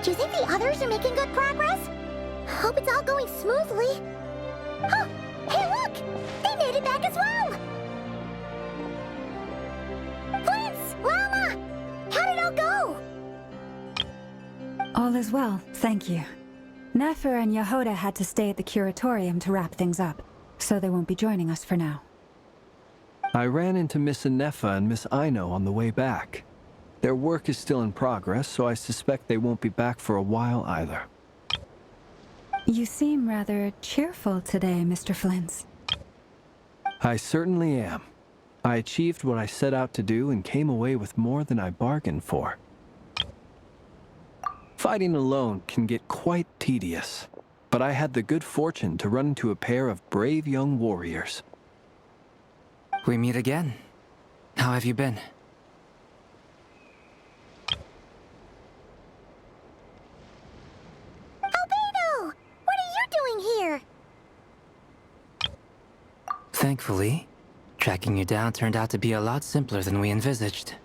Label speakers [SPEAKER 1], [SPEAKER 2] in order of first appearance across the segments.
[SPEAKER 1] Do you think the others are making good progress? Hope it's all going smoothly. Oh, hey look! They made it back as well! Prince! Llama! How did it all go?
[SPEAKER 2] All is well, thank you. Nefer and Yehoda had to stay at the curatorium to wrap things up, so they won't be joining us for now.
[SPEAKER 3] I ran into Miss Nefa and Miss Aino on the way back. Their work is still in progress, so I suspect they won't be back for a while either.
[SPEAKER 2] You seem rather cheerful today, Mr. Flintz.
[SPEAKER 3] I certainly am. I achieved what I set out to do and came away with more than I bargained for. Fighting alone can get quite tedious, but I had the good fortune to run into a pair of brave young warriors.
[SPEAKER 4] We meet again. How have you been?
[SPEAKER 1] Albedo! What are you doing here?
[SPEAKER 4] Thankfully, tracking you down turned out to be a lot simpler than we envisaged.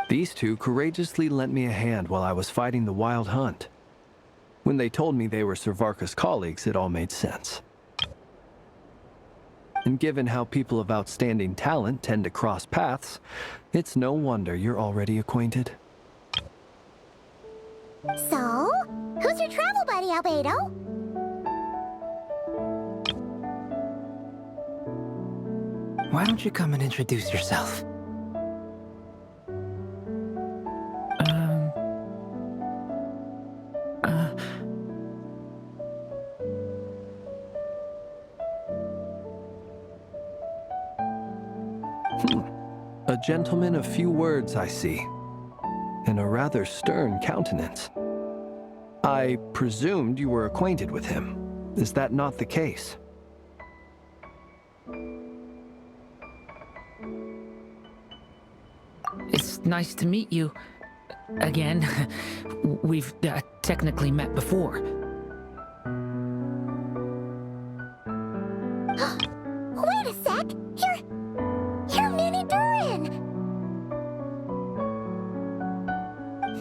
[SPEAKER 3] These two courageously lent me a hand while I was fighting the wild hunt. When they told me they were Sir Varka's colleagues, it all made sense. And given how people of outstanding talent tend to cross paths, it's no wonder you're already acquainted.
[SPEAKER 1] So, who's your travel buddy, Albedo?
[SPEAKER 4] Why don't you come and introduce yourself?
[SPEAKER 3] A gentleman of few words, I see, and a rather stern countenance. I presumed you were acquainted with him. Is that not the case?
[SPEAKER 5] It's nice to meet you. Again. We've technically met before.
[SPEAKER 1] Wait a sec! You're Mini Durin!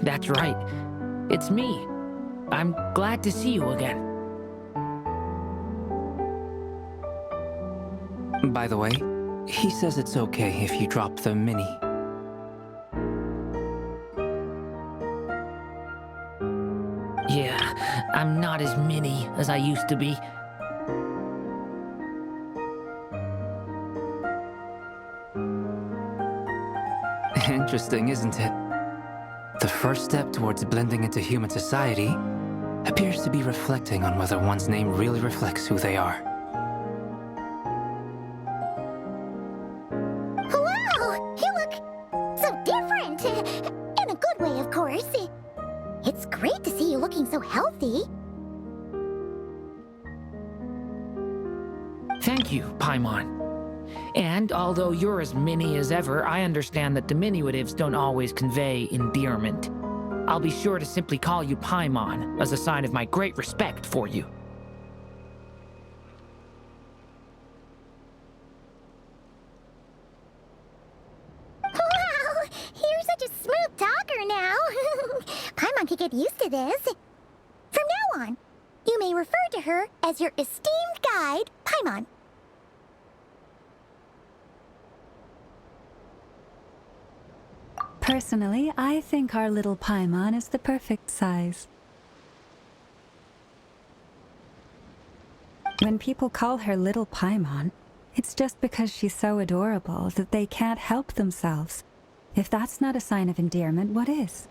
[SPEAKER 5] That's right. It's me. I'm glad to see you again.
[SPEAKER 4] By the way, he says it's okay if you drop the mini.
[SPEAKER 5] Yeah, I'm not as mini as I used to be.
[SPEAKER 4] Interesting, isn't it? The first step towards blending into human society appears to be reflecting on whether one's name really reflects who they are.
[SPEAKER 1] Wow! You look so different! In a good way, of course. It's great to see you looking so healthy.
[SPEAKER 5] Thank you, Paimon. And although you're as mini as ever, I understand that diminutives don't always convey endearment. I'll be sure to simply call you Paimon as a sign of my great respect for you.
[SPEAKER 1] Wow! You're such a smooth talker now. Paimon could get used to this. From now on, you may refer to her as your esteemed guide, Paimon.
[SPEAKER 2] Personally, I think our little Paimon is the perfect size. When people call her Little Paimon, it's just because she's so adorable that they can't help themselves. If that's not a sign of endearment, what is?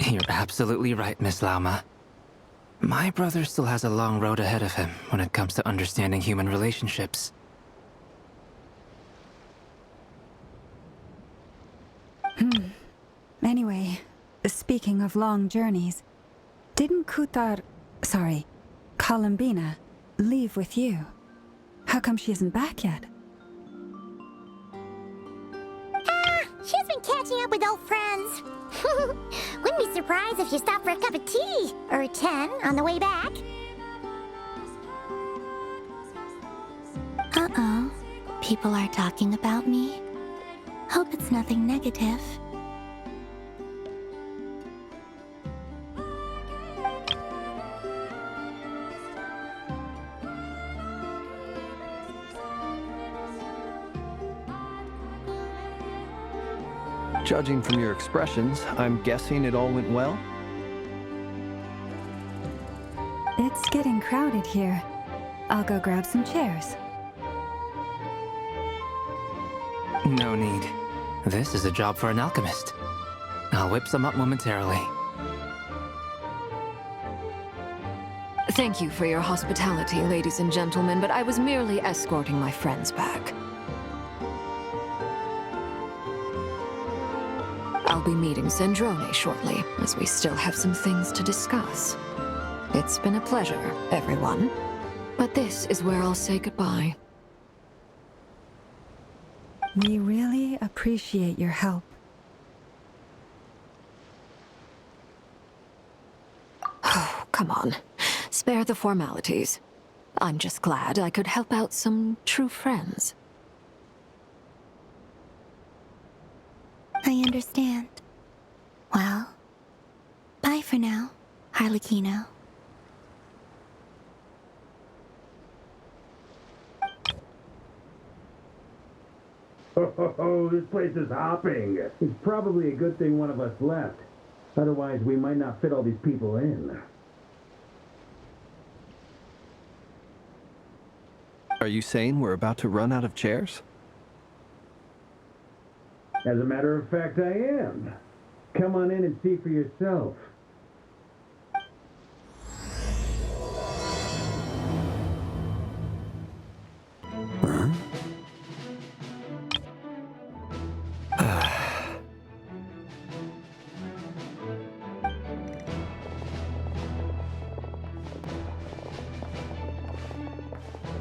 [SPEAKER 4] You're absolutely right, Miss Lauma. My brother still has a long road ahead of him when it comes to understanding human relationships.
[SPEAKER 2] Anyway, speaking of long journeys, didn't Columbina, leave with you? How come she isn't back yet?
[SPEAKER 1] She's been catching up with old friends. Wouldn't be surprised if you stopped for a cup of tea or 10 on the way back.
[SPEAKER 6] Uh-oh. People are talking about me. Hope it's nothing negative.
[SPEAKER 3] Judging from your expressions, I'm guessing it all went well?
[SPEAKER 2] It's getting crowded here. I'll go grab some chairs.
[SPEAKER 4] No need. This is a job for an alchemist. I'll whip some up momentarily.
[SPEAKER 6] Thank you for your hospitality, ladies and gentlemen, but I was merely escorting my friends back. I'll be meeting Sandrone shortly, as we still have some things to discuss. It's been a pleasure, everyone. But this is where I'll say goodbye.
[SPEAKER 2] We really appreciate your help.
[SPEAKER 6] Oh, come on. Spare the formalities. I'm just glad I could help out some true friends.
[SPEAKER 1] I understand. Well, bye for now, Harlequino.
[SPEAKER 7] Oh, this place is hopping. It's probably a good thing one of us left. Otherwise, we might not fit all these people in.
[SPEAKER 3] Are you saying we're about to run out of chairs?
[SPEAKER 7] As a matter of fact, I am. Come on in and see for yourself.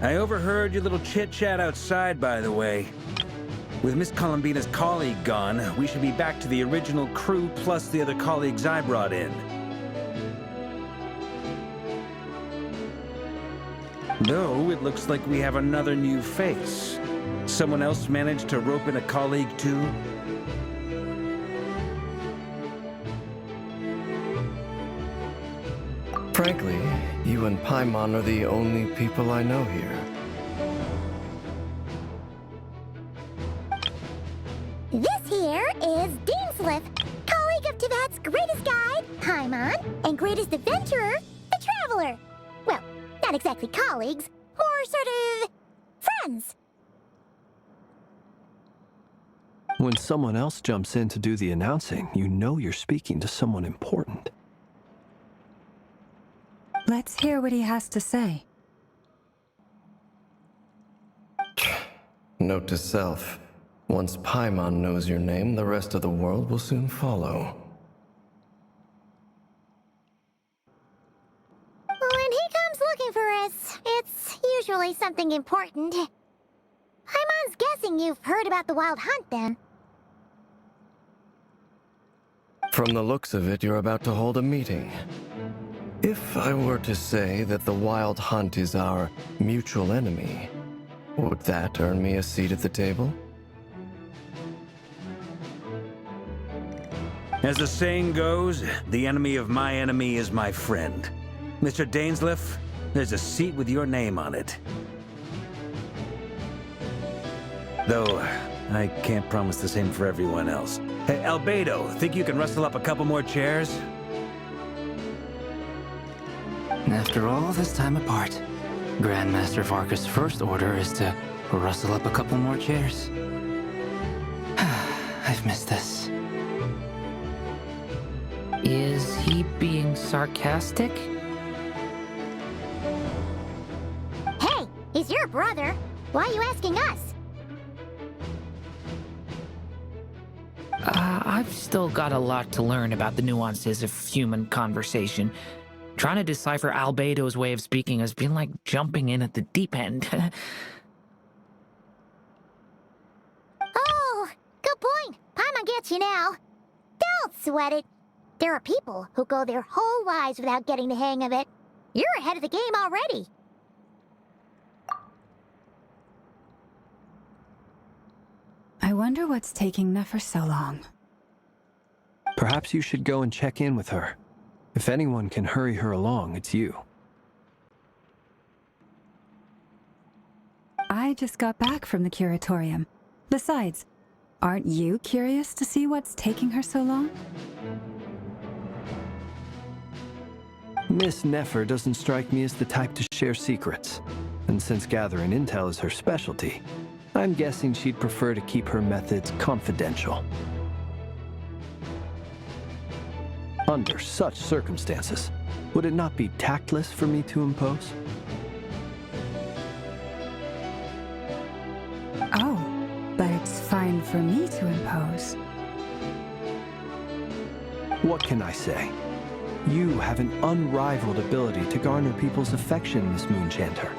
[SPEAKER 8] I overheard your little chit-chat outside, by the way. With Miss Columbina's colleague gone, we should be back to the original crew plus the other colleagues I brought in. Though, it looks like we have another new face. Someone else managed to rope in a colleague, too?
[SPEAKER 9] Frankly, you and Paimon are the only people I know here.
[SPEAKER 1] This here is Dainsleif, colleague of Teyvat's greatest guide, Paimon, and greatest adventurer, the Traveler. Well, not exactly colleagues, more sort of friends.
[SPEAKER 3] When someone else jumps in to do the announcing, you know you're speaking to someone important.
[SPEAKER 2] Let's hear what he has to say.
[SPEAKER 9] Note to self. Once Paimon knows your name, the rest of the world will soon follow.
[SPEAKER 1] When he comes looking for us, it's usually something important. Paimon's guessing you've heard about the Wild Hunt, then.
[SPEAKER 9] From the looks of it, you're about to hold a meeting. If I were to say that the Wild Hunt is our mutual enemy, would that earn me a seat at the table?
[SPEAKER 8] As the saying goes, the enemy of my enemy is my friend. Mr. Dainsleif, there's a seat with your name on it. Though, I can't promise the same for everyone else. Hey, Albedo, think you can rustle up a couple more chairs?
[SPEAKER 4] After all this time apart, Grandmaster Varka's first order is to rustle up a couple more chairs. I've missed this.
[SPEAKER 5] Is he being sarcastic?
[SPEAKER 1] Hey, he's your brother. Why are you asking us?
[SPEAKER 5] I've still got a lot to learn about the nuances of human conversation. Trying to decipher Albedo's way of speaking has been like jumping in at the deep end.
[SPEAKER 1] Oh, good point. Paimon gets you now. Don't sweat it. There are people who go their whole lives without getting the hang of it. You're ahead of the game already.
[SPEAKER 2] I wonder what's taking Nefer so long.
[SPEAKER 3] Perhaps you should go and check in with her. If anyone can hurry her along, it's you.
[SPEAKER 2] I just got back from the curatorium. Besides, Aren't you curious to see what's taking her so long?
[SPEAKER 3] Miss Nefer doesn't strike me as the type to share secrets. And since gathering intel is her specialty, I'm guessing she'd prefer to keep her methods confidential. Under such circumstances, would it not be tactless for me to impose?
[SPEAKER 2] Oh, but it's fine for me to impose.
[SPEAKER 3] What can I say? You have an unrivaled ability to garner people's affection, Miss Moonchanter.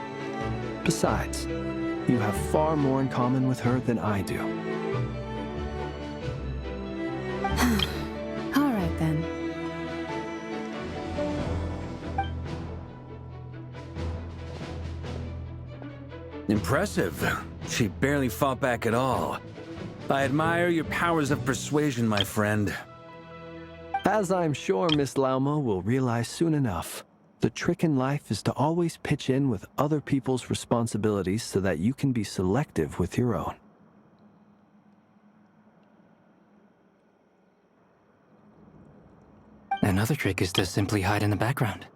[SPEAKER 3] Besides, you have far more in common with her than I do.
[SPEAKER 2] All right then.
[SPEAKER 8] Impressive. She barely fought back at all. I admire your powers of persuasion, my friend.
[SPEAKER 3] As I'm sure Miss Lauma will realize soon enough, the trick in life is to always pitch in with other people's responsibilities so that you can be selective with your own.
[SPEAKER 4] Another trick is to simply hide in the background.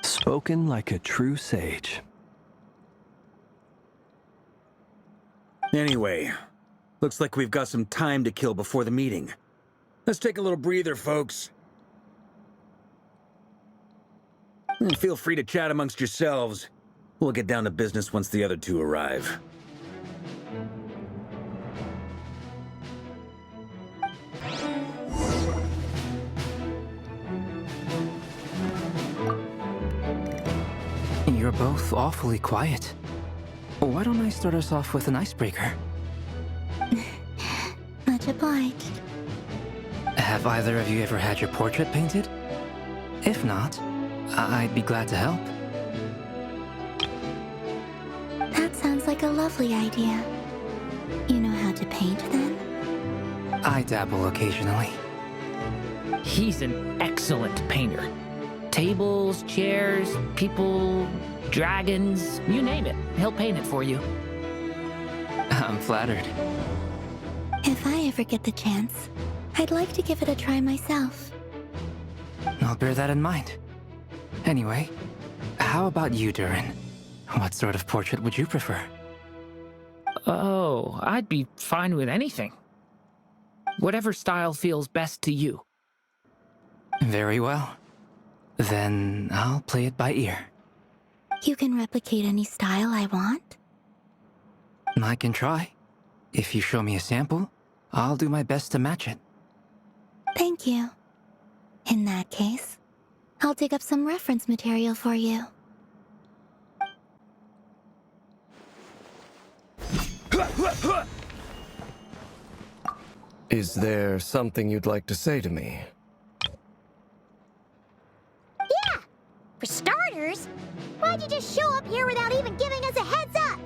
[SPEAKER 3] Spoken like a true sage.
[SPEAKER 8] Anyway, looks like we've got some time to kill before the meeting. Let's take a little breather, folks. Feel free to chat amongst yourselves. We'll get down to business once the other two arrive.
[SPEAKER 4] You're both awfully quiet. Why don't I start us off with an icebreaker?
[SPEAKER 1] Much obliged.
[SPEAKER 4] Have either of you ever had your portrait painted? If not, I'd be glad to help.
[SPEAKER 1] That sounds like a lovely idea. You know how to paint, then?
[SPEAKER 4] I dabble occasionally.
[SPEAKER 5] He's an excellent painter. Tables, chairs, people, dragons, you name it. He'll paint it for you.
[SPEAKER 4] I'm flattered.
[SPEAKER 1] If I ever get the chance, I'd like to give it a try myself.
[SPEAKER 4] I'll bear that in mind. Anyway, how about you, Durin? What sort of portrait would you prefer?
[SPEAKER 5] Oh, I'd be fine with anything. Whatever style feels best to you.
[SPEAKER 4] Very well. Then I'll play it by ear.
[SPEAKER 1] You can replicate any style I want?
[SPEAKER 4] I can try. If you show me a sample, I'll do my best to match it.
[SPEAKER 1] Thank you. In that case, I'll dig up some reference material for you.
[SPEAKER 9] Is there something you'd like to say to me?
[SPEAKER 1] Yeah! For starters, why'd you just show up here without even giving us a heads up?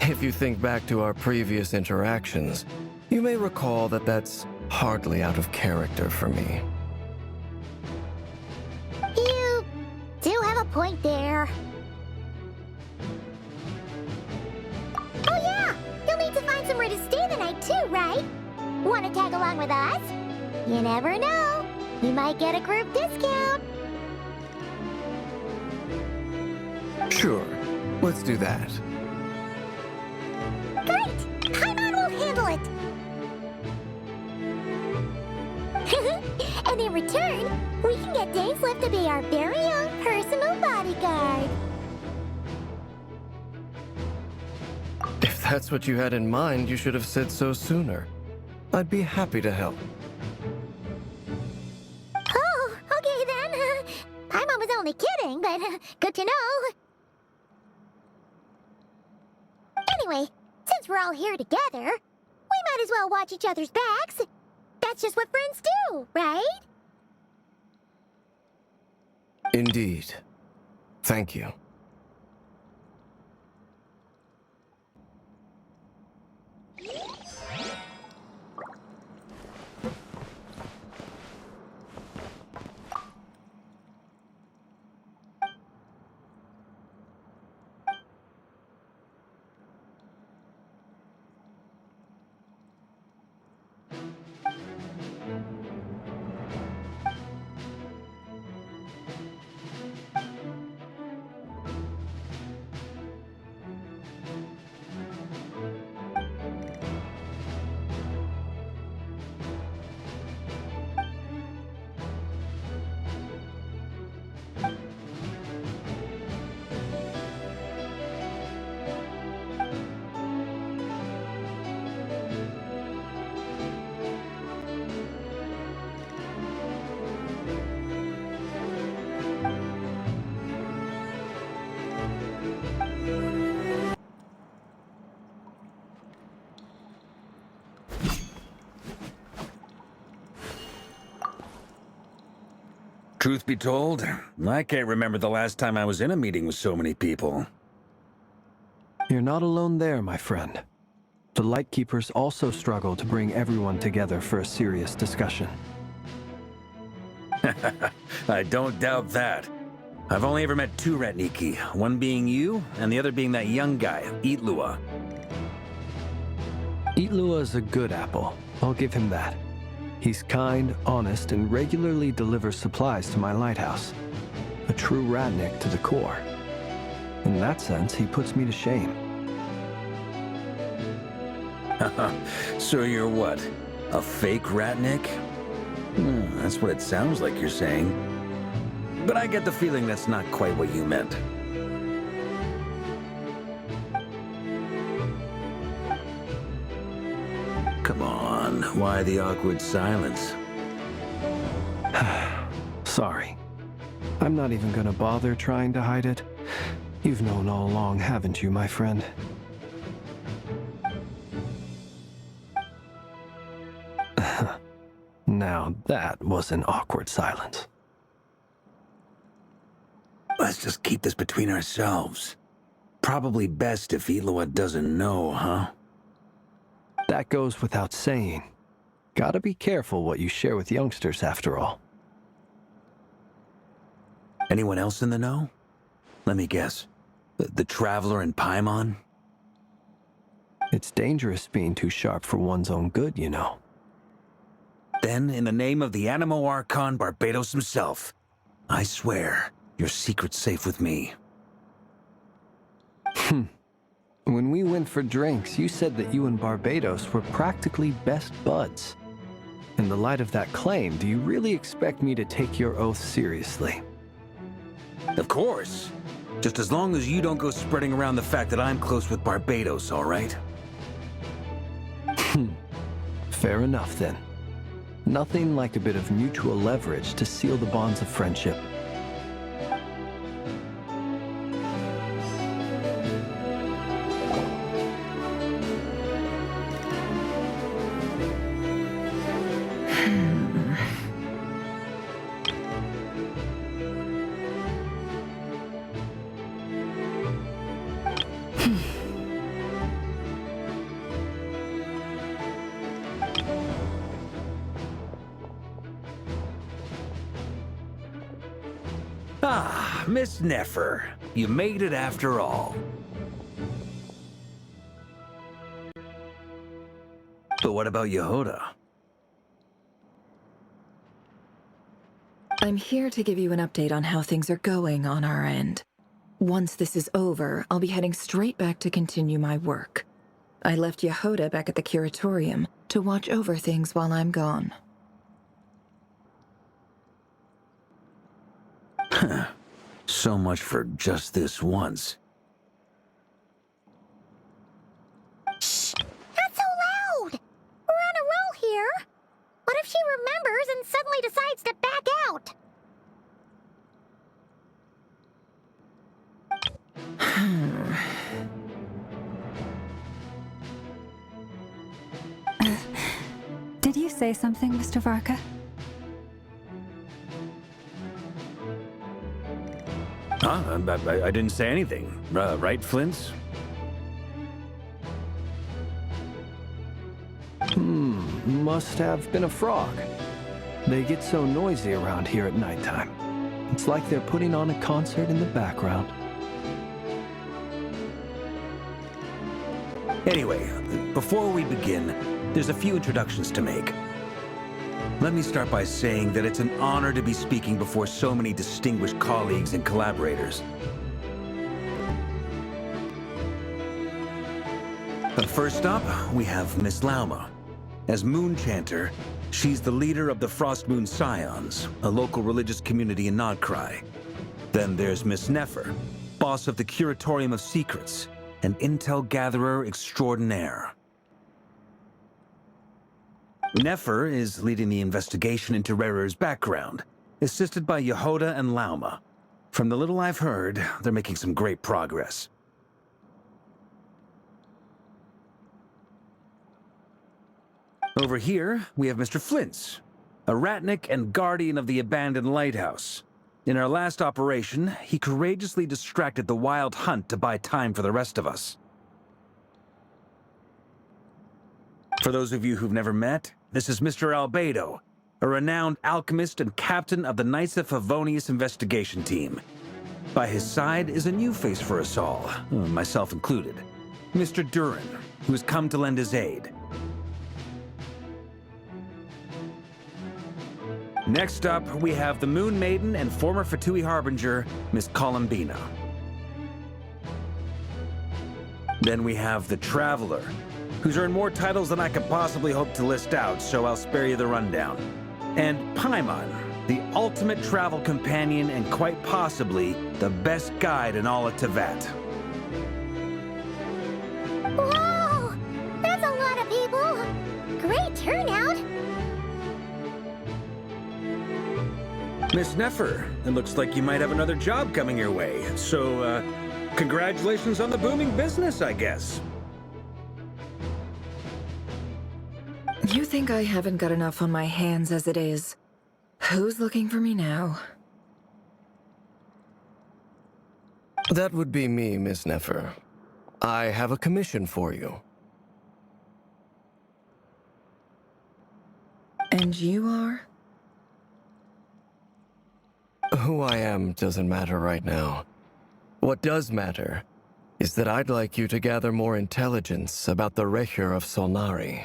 [SPEAKER 9] If you think back to our previous interactions, you may recall that that's hardly out of character for me.
[SPEAKER 1] You do have a point there. Oh yeah! You'll need to find somewhere to stay the night too, right? Want to tag along with us? You never know. You might get a group discount.
[SPEAKER 9] Sure, let's do that.
[SPEAKER 1] Great! Paimon will handle it! And in return, we can get Dainsleif to be our very own personal bodyguard.
[SPEAKER 9] If that's what you had in mind, you should have said so sooner. I'd be happy to help.
[SPEAKER 1] Oh, okay then. Paimon was only kidding, but good to know. Anyway, since we're all here together, we might as well watch each other's backs. That's just what friends do, right?
[SPEAKER 9] Indeed. Thank you.
[SPEAKER 8] Truth be told, I can't remember the last time I was in a meeting with so many people.
[SPEAKER 3] You're not alone there, my friend. The Lightkeepers also struggle to bring everyone together for a serious discussion.
[SPEAKER 8] I don't doubt that. I've only ever met two Ratniki, one being you, and the other being that young guy, Eatlua.
[SPEAKER 3] Eatlua is a good apple. I'll give him that. He's kind, honest, and regularly delivers supplies to my lighthouse. A true Ratnik to the core. In that sense, he puts me to shame.
[SPEAKER 8] So you're what? A fake Ratnik? That's what it sounds like you're saying. But I get the feeling that's not quite what you meant. Come on, why the awkward silence?
[SPEAKER 3] Sorry. I'm not even gonna bother trying to hide it. You've known all along, haven't you, my friend? Now that was an awkward silence.
[SPEAKER 8] Let's just keep this between ourselves. Probably best if Eloa doesn't know, huh?
[SPEAKER 3] That goes without saying. Gotta be careful what you share with youngsters, after all.
[SPEAKER 8] Anyone else in the know? Let me guess. The Traveler and Paimon?
[SPEAKER 3] It's dangerous being too sharp for one's own good, you know.
[SPEAKER 8] Then, in the name of the Animo Archon Barbados himself, I swear your secret's safe with me.
[SPEAKER 3] When we went for drinks, you said that you and Barbados were practically best buds. In the light of that claim, do you really expect me to take your oath seriously?
[SPEAKER 8] Of course. Just as long as you don't go spreading around the fact that I'm close with Barbados, all right?
[SPEAKER 3] Fair enough, then. Nothing like a bit of mutual leverage to seal the bonds of friendship.
[SPEAKER 8] Ah, Miss Nefer, you made it after all. But what about Yehoda?
[SPEAKER 6] I'm here to give you an update on how things are going on our end. Once this is over, I'll be heading straight back to continue my work. I left Yehoda back at the Curatorium to watch over things while I'm gone.
[SPEAKER 8] So much for just this once.
[SPEAKER 1] Shh! Not so loud! We're on a roll here. What if she remembers and suddenly decides to back out?
[SPEAKER 2] Did you say something, Mr. Varka?
[SPEAKER 8] Huh? I didn't say anything. Right, Flints?
[SPEAKER 3] Must have been a frog. They get so noisy around here at nighttime. It's like they're putting on a concert in the background.
[SPEAKER 8] Anyway, before we begin, there's a few introductions to make. Let me start by saying that it's an honor to be speaking before so many distinguished colleagues and collaborators. But first up, we have Miss Lauma. As Moon Chanter, she's the leader of the Frost Moon Scions, a local religious community in Nodcry. Then there's Miss Nefer, boss of the Curatorium of Secrets, an intel gatherer extraordinaire. Nefer is leading the investigation into Rerer's background, assisted by Yehoda and Lauma. From the little I've heard, they're making some great progress. Over here, we have Mr. Flints, a ratnik and guardian of the abandoned lighthouse. In our last operation, he courageously distracted the Wild Hunt to buy time for the rest of us. For those of you who've never met, this is Mr. Albedo, a renowned alchemist and captain of the Knights of Favonius investigation team. By his side is a new face for us all, myself included, Mr. Durin, who has come to lend his aid. Next up, we have the Moon Maiden and former Fatui Harbinger, Miss Columbina. Then we have the Traveler, who's earned more titles than I could possibly hope to list out, so I'll spare you the rundown. And Paimon, the ultimate travel companion and quite possibly the best guide in all of Teyvat.
[SPEAKER 1] Whoa! That's a lot of people! Great turnout!
[SPEAKER 8] Miss Nefer, it looks like you might have another job coming your way, so, congratulations on the booming business, I guess.
[SPEAKER 6] You think I haven't got enough on my hands as it is? Who's looking for me now?
[SPEAKER 9] That would be me, Miss Nefer. I have a commission for you.
[SPEAKER 6] And you are?
[SPEAKER 9] Who I am doesn't matter right now. What does matter is that I'd like you to gather more intelligence about the Recher of Solnari.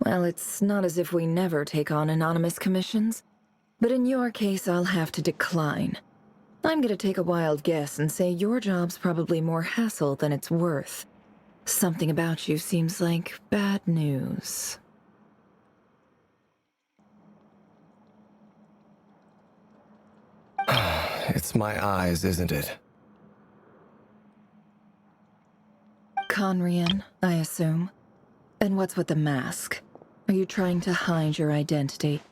[SPEAKER 6] Well, it's not as if we never take on anonymous commissions, but in your case, I'll have to decline. I'm gonna take a wild guess and say your job's probably more hassle than it's worth. Something about you seems like bad news.
[SPEAKER 9] It's my eyes, isn't it?
[SPEAKER 6] Conrian, I assume. And what's with the mask? Are you trying to hide your identity?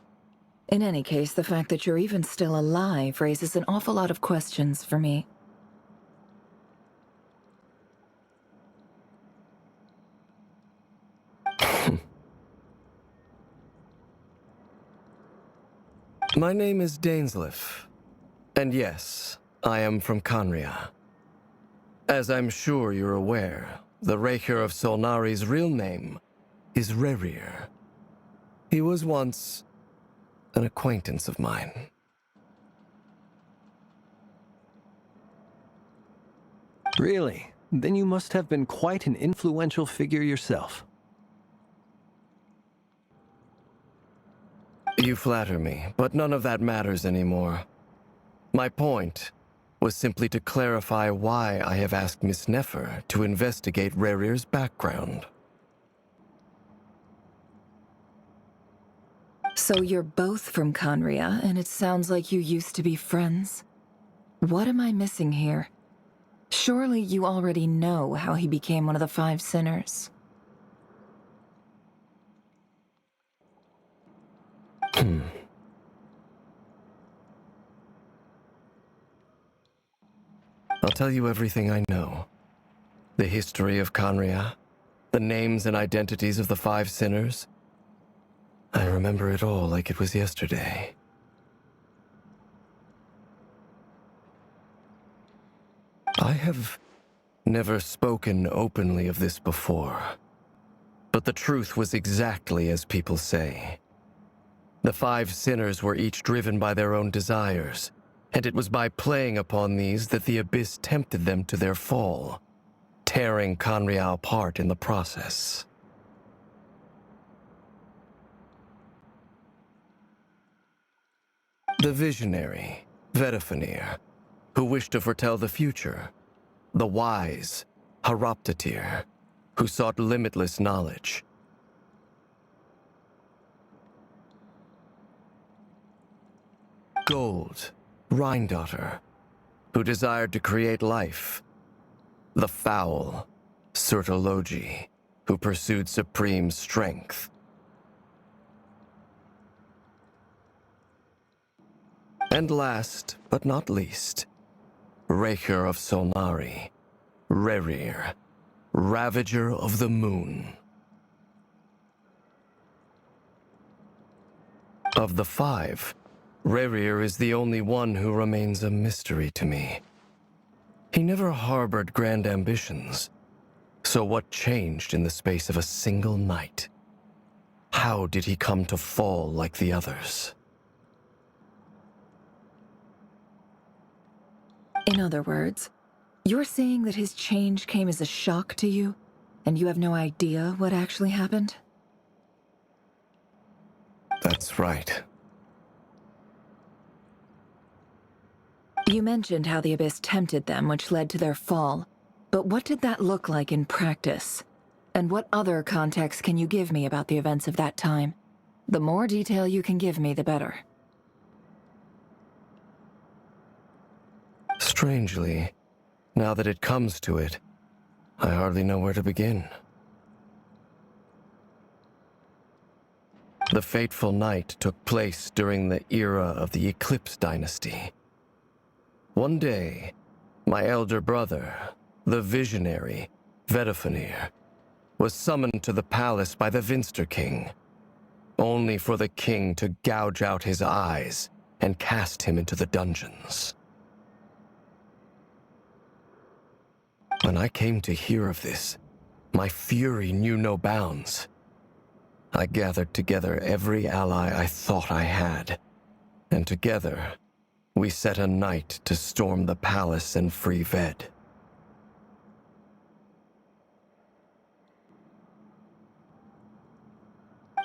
[SPEAKER 6] In any case, the fact that you're even still alive raises an awful lot of questions for me.
[SPEAKER 9] My name is Dainsleif. And yes, I am from Conria. As I'm sure you're aware, the Recher of Solnari's real name is Rerir. He was once an acquaintance of mine.
[SPEAKER 3] Really? Then you must have been quite an influential figure yourself.
[SPEAKER 9] You flatter me, but none of that matters anymore. My point was simply to clarify why I have asked Miss Nefer to investigate Rerir's background.
[SPEAKER 6] So you're both from Conria, and it sounds like you used to be friends? What am I missing here? Surely you already know how he became one of the Five Sinners.
[SPEAKER 9] I'll tell you everything I know. The history of Conria, the names and identities of the Five Sinners. I remember it all like it was yesterday. I have never spoken openly of this before, but the truth was exactly as people say. The Five Sinners were each driven by their own desires, and it was by playing upon these that the Abyss tempted them to their fall, tearing Conria apart in the process. The visionary, Vedafinir, who wished to foretell the future. The wise, Haroptatir, who sought limitless knowledge. Gold, Rhindaughter, who desired to create life. The foul, Surtologi, who pursued supreme strength. And last, but not least, Recher of Solnari, Rerir, Ravager of the Moon. Of the five, Rerir is the only one who remains a mystery to me. He never harbored grand ambitions. So what changed in the space of a single night? How did he come to fall like the others?
[SPEAKER 6] In other words, you're saying that his change came as a shock to you, and you have no idea what actually happened?
[SPEAKER 9] That's right.
[SPEAKER 6] You mentioned how the Abyss tempted them, which led to their fall. But what did that look like in practice? And what other context can you give me about the events of that time? The more detail you can give me, the better.
[SPEAKER 9] Strangely, now that it comes to it, I hardly know where to begin. The fateful night took place during the era of the Eclipse Dynasty. One day, my elder brother, the visionary, Vedifenir, was summoned to the palace by the Vinster King, only for the king to gouge out his eyes and cast him into the dungeons. When I came to hear of this, my fury knew no bounds. I gathered together every ally I thought I had, and together, we set a night to storm the palace and free Ved.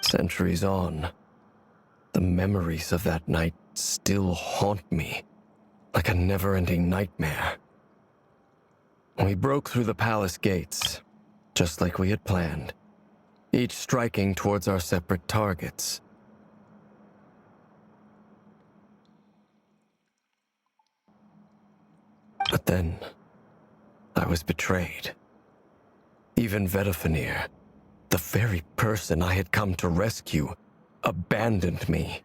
[SPEAKER 9] Centuries on, the memories of that night still haunt me, like a never-ending nightmare. We broke through the palace gates, just like we had planned, each striking towards our separate targets. But then, I was betrayed. Even Vedifenir, the very person I had come to rescue, abandoned me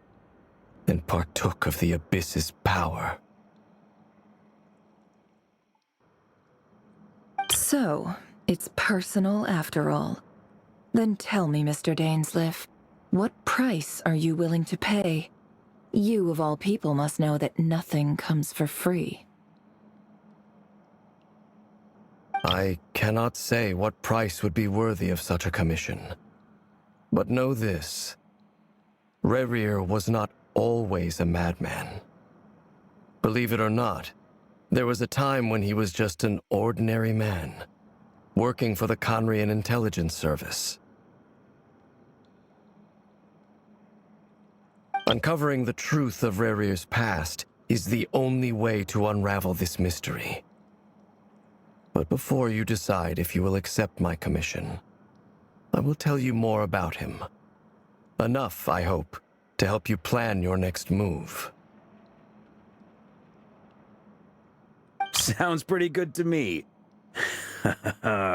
[SPEAKER 9] and partook of the Abyss's power.
[SPEAKER 6] So, it's personal after all. Then tell me, Mr. Dainsleif, what price are you willing to pay? You, of all people, must know that nothing comes for free.
[SPEAKER 9] I cannot say what price would be worthy of such a commission. But know this. Rerir was not always a madman. Believe it or not, there was a time when he was just an ordinary man, working for the Conrian Intelligence Service. Uncovering the truth of Rerir's past is the only way to unravel this mystery. But before you decide if you will accept my commission, I will tell you more about him. Enough, I hope, to help you plan your next move.
[SPEAKER 8] Sounds pretty good to me.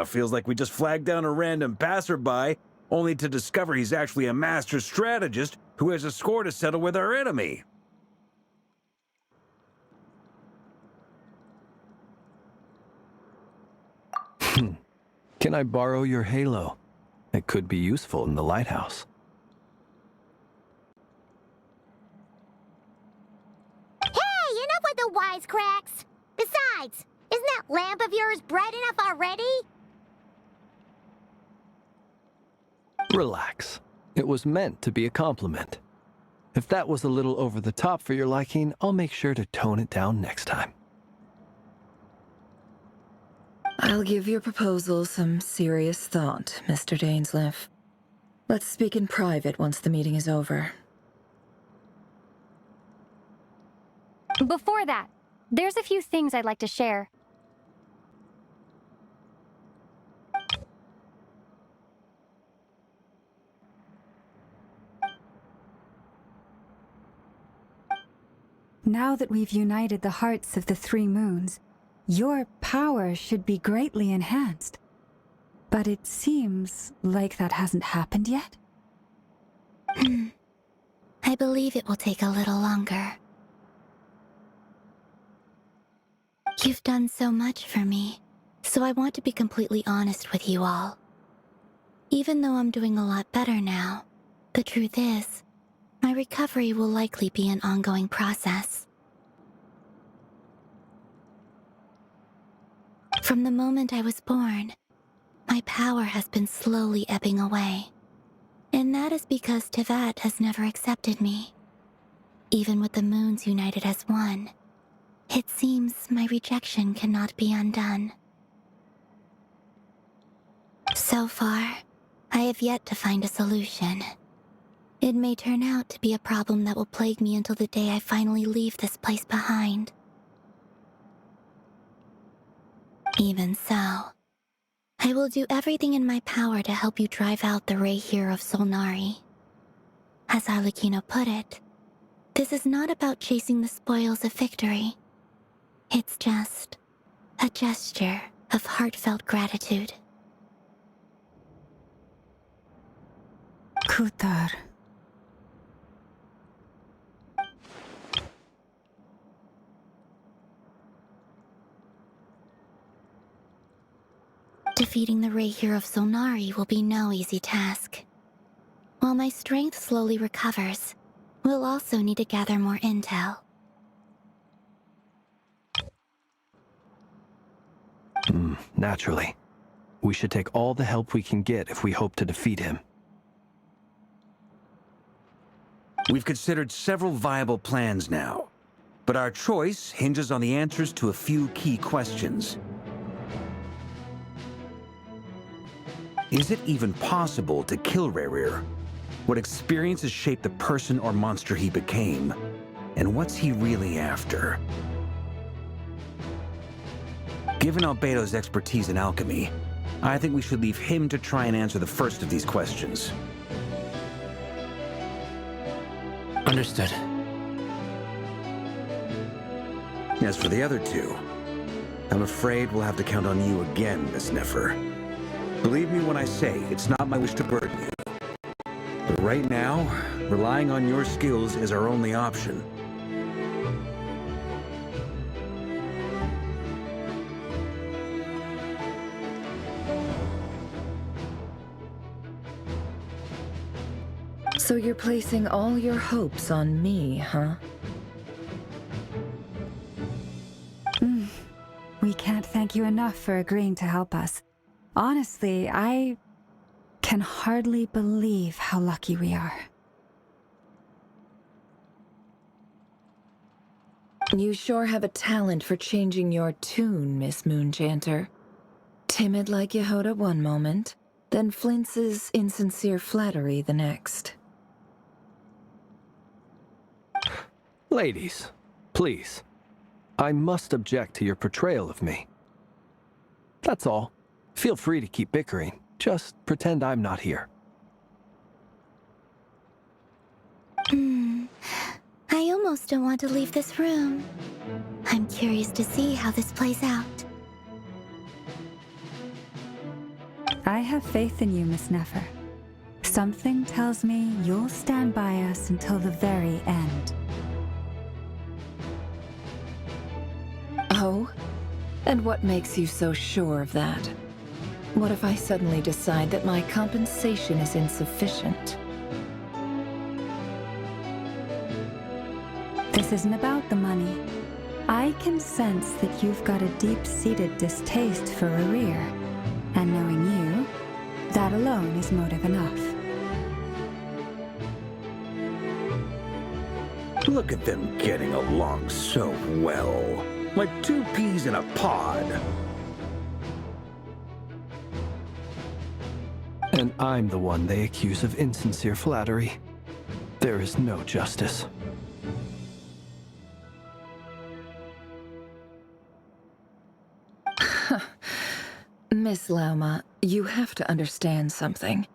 [SPEAKER 8] Feels like we just flagged down a random passerby, only to discover he's actually a master strategist who has a score to settle with our enemy.
[SPEAKER 3] Can I borrow your halo? It could be useful in the lighthouse.
[SPEAKER 1] Hey, enough with the wisecracks! Besides, isn't that lamp of yours bright enough already?
[SPEAKER 3] Relax. It was meant to be a compliment. If that was a little over the top for your liking, I'll make sure to tone it down next time.
[SPEAKER 6] I'll give your proposal some serious thought, Mr. Dainsleif. Let's speak in private once the meeting is over.
[SPEAKER 10] Before that, there's a few things I'd like to share.
[SPEAKER 2] Now that we've united the hearts of the three moons, your power should be greatly enhanced. But it seems like that hasn't happened yet.
[SPEAKER 1] I believe it will take a little longer. You've done so much for me, so I want to be completely honest with you all. Even though I'm doing a lot better now, the truth is, My recovery will likely be an ongoing process. From the moment I was born, my power has been slowly ebbing away. And that is because Teyvat has never accepted me. Even with the moons united as one, it seems my rejection cannot be undone. So far, I have yet to find a solution. It may turn out to be a problem that will plague me until the day I finally leave this place behind. Even so, I will do everything in my power to help you drive out the Ray here of Solnari. As Arlecchino put it, this is not about chasing the spoils of victory. It's just a gesture of heartfelt gratitude.
[SPEAKER 2] Kutar.
[SPEAKER 1] Defeating the Ray here of Solnari will be no easy task. While my strength slowly recovers, we'll also need to gather more intel.
[SPEAKER 3] Naturally. We should take all the help we can get if we hope to defeat him.
[SPEAKER 8] We've considered several viable plans now, but our choice hinges on the answers to a few key questions. Is it even possible to kill Rerir? What experiences shaped the person or monster he became? And what's he really after? Given Albedo's expertise in alchemy, I think we should leave him to try and answer the first of these questions.
[SPEAKER 4] Understood.
[SPEAKER 8] As for the other two, I'm afraid we'll have to count on you again, Miss Nefer. Believe me when I say it's not my wish to burden you. But right now, relying on your skills is our only option.
[SPEAKER 6] So you're placing all your hopes on me, huh?
[SPEAKER 2] We can't thank you enough for agreeing to help us. Honestly, I can hardly believe how lucky we are.
[SPEAKER 6] You sure have a talent for changing your tune, Miss Moonchanter. Timid like Yehoda one moment, then flinches insincere flattery the next.
[SPEAKER 3] Ladies, please. I must object to your portrayal of me. That's all. Feel free to keep bickering. Just pretend I'm not here.
[SPEAKER 1] I almost don't want to leave this room. I'm curious to see how this plays out.
[SPEAKER 2] I have faith in you, Miss Nefer. Something tells me you'll stand by us until the very end.
[SPEAKER 6] Oh? And what makes you so sure of that? What if I suddenly decide that my compensation is insufficient?
[SPEAKER 2] This isn't about the money. I can sense that you've got a deep-seated distaste for Rerir, and knowing you, that alone is motive enough.
[SPEAKER 8] Look at them getting along so well. Like two peas in a pod.
[SPEAKER 3] And I'm the one they accuse of insincere flattery. There is no justice.
[SPEAKER 6] Miss Lauma, you have to understand something.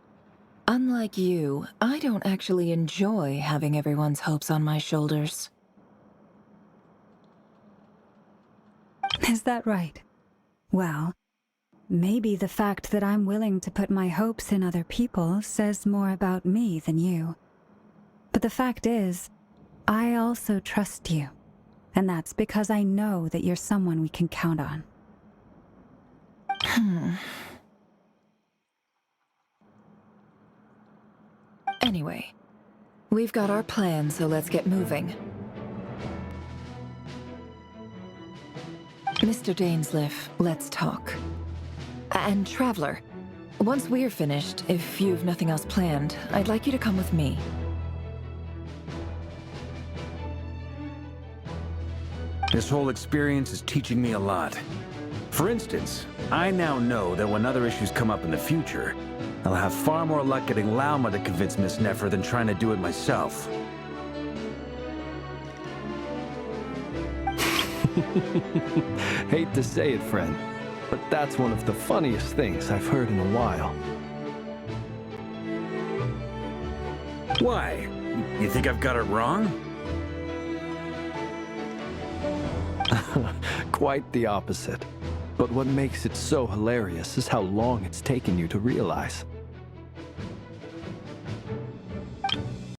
[SPEAKER 6] Unlike you, I don't actually enjoy having everyone's hopes on my shoulders.
[SPEAKER 2] Is that right? Well, maybe the fact that I'm willing to put my hopes in other people says more about me than you. But the fact is, I also trust you. And that's because I know that you're someone we can count on.
[SPEAKER 6] Anyway, We've got our plan, so let's get moving. Mr. Dainsleif, let's talk. And Traveler, once we're finished, if you've nothing else planned, I'd like you to come with me.
[SPEAKER 8] This whole experience is teaching me a lot. For instance, I now know that when other issues come up in the future, I'll have far more luck getting Lauma to convince Miss Nefer than trying to do it myself.
[SPEAKER 3] Hate to say it, friend, but that's one of the funniest things I've heard in a while.
[SPEAKER 8] Why? You think I've got it wrong?
[SPEAKER 3] Quite the opposite. But what makes it so hilarious is how long it's taken you to realize.